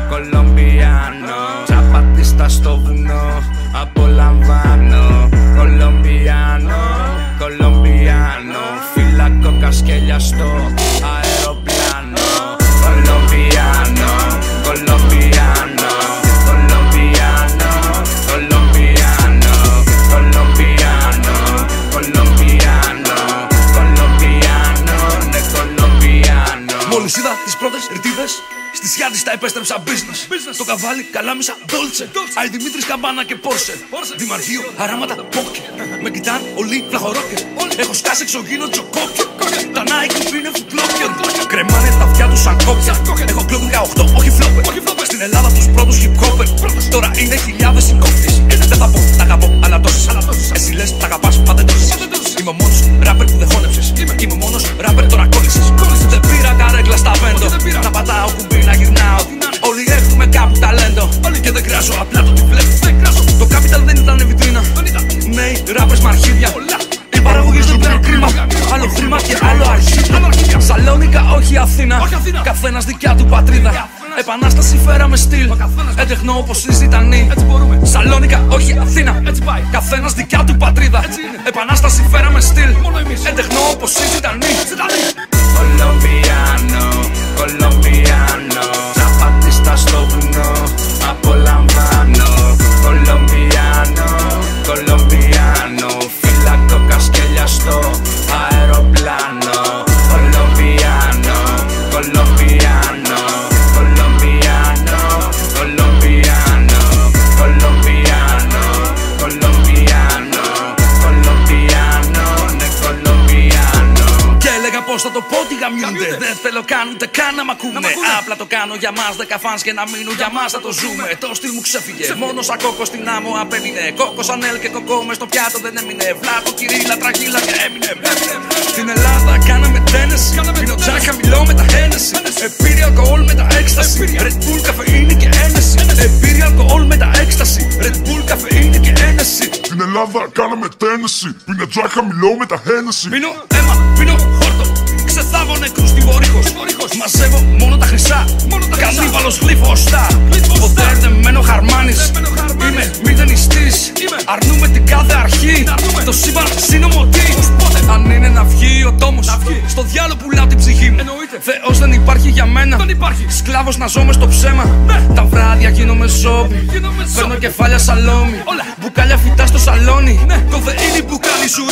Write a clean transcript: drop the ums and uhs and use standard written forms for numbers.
Κολομπιάνο, τσαπατίστα στο βουνό, απολαμβάνω. Κολομπιάνο, φύλλα κόκα σκέλια στο αεροπλάνο. Κολομπιάνο, ναι κολομπιάνο. Μόλις είδα τις πρώτες ρητίδες, στις Γιάννης τα επέστρεψα business. Το καβάλι καλάμισα Dolce. Άι Δημήτρης καμπάνα και Porsche. Δημαρχείο αράματα πόκε. Με κοιτάν όλοι φλαχορόκες. Έχω σκάσει εξωγήινο τζοκόκε. Τα Nike μου είναι φουτλόκερ. Κρεμάνε τα αυτιά τους σαν κόκκια. Έχω κλόκ 18, όχι φλόπερ. Στην Ελλάδα τους πρώτους hip hopper. Τώρα είναι χιλιάδες συκόφτες. Δεν θα πω, τα αγαπώ, αλλά τόσες. Εσύ λες, τα αγαπάς, πάτε τόσες. Είμαι ο μόνος ράπερ που δεν χώνεψες. Είμαι ο μόνος ράπερ, τώρα κόλλησες. Δεν πήρα καρέκλα στα βέντο. Να πατάω κουμπί, να γυρνάω. Όλοι έχουμε κάπου ταλέντο. Και δεν κράζω απλά το τυφλέ. Το capital δεν ήταν βιτρίνα. Νέοι ράπερς με αρχίδια. Οι παραγωγές δεν πήραν κρίμα. Άλλο χρήμα και άλλο αρχίδια. Σαλόνικα, όχι Αθήνα. Καθένας δικιά του πατρίδα. Επανάσταση φέραμε στυλ. Έντεχνο όπως οι Ζητανοί. Σαλόνικα, όχι Αθήνα. Καθένας δικιά του πατρίδα. Επανάσταση φέραμε στυλ. Έντεχνο όπως οι Ζητανοί. Κολομπιάνο, τσαπατίστα στο βουνό, απολαμβάνω. Κολομπιάνο, φύλλα κόκα σκέλια στο αεροπλάνο. Κολομπιάνο, ναι κολομπιάνο. Και έλεγα πως θα το πω τι γαμιούνται. Δεν θέλω καν ούτε καν να μ' ακούνε. Απλά το κάνω για μας, 10 φανς και να μείνουν για μας θα το ζούμε. Το στυλ μου ξέφυγε, μόνο σαν κόκο στην άμμο απέμεινε. Κόκο Σανέλ και κοκό μες στο πιάτο δεν έμεινε. Βλάχο, κυρίλα, τραγίλα και έμεινε. Στην Ελλάδα κάναμε τένεση. Πίνω τζάκα, μιλώ με τα Hennessy. Επήρει αλκοόλ με τα έκσταση. Red Bull, καφεΐνη και ένεση. Επήρει αλκοόλ με τα έκσταση. Red Bull, καφεΐνη και ένεση. Στην Ελλάδα κάναμε τένεση. Πίνω τζάκα, μιλώ με τα Hennessy. Πίνω αίμα, πίνω χόρτο. Ξεθάβω νεκρούς τιμωρήχος. Μαζεύω μόνο τα χρυσά. Κανίβαλος γλυφοστά. Ποτέ δεν μένω χαρμάνης. Είμαι μηδενιστής. Αρνούμε την κάθε αρχή. Το σύμπαν συνομωτή. Αν είναι να βγει ο τόμος, στο διάλο πουλάω την ψυχή μου. Θεός δεν υπάρχει για μένα. Σκλάβος να ζω μες στο ψέμα. Τα βράδια γίνομαι ζόμπι. Παίρνω κεφάλια σαλόμι. Μπουκάλια φυτά στο σαλόνι. Κοφεΐνη μπουκάλι σου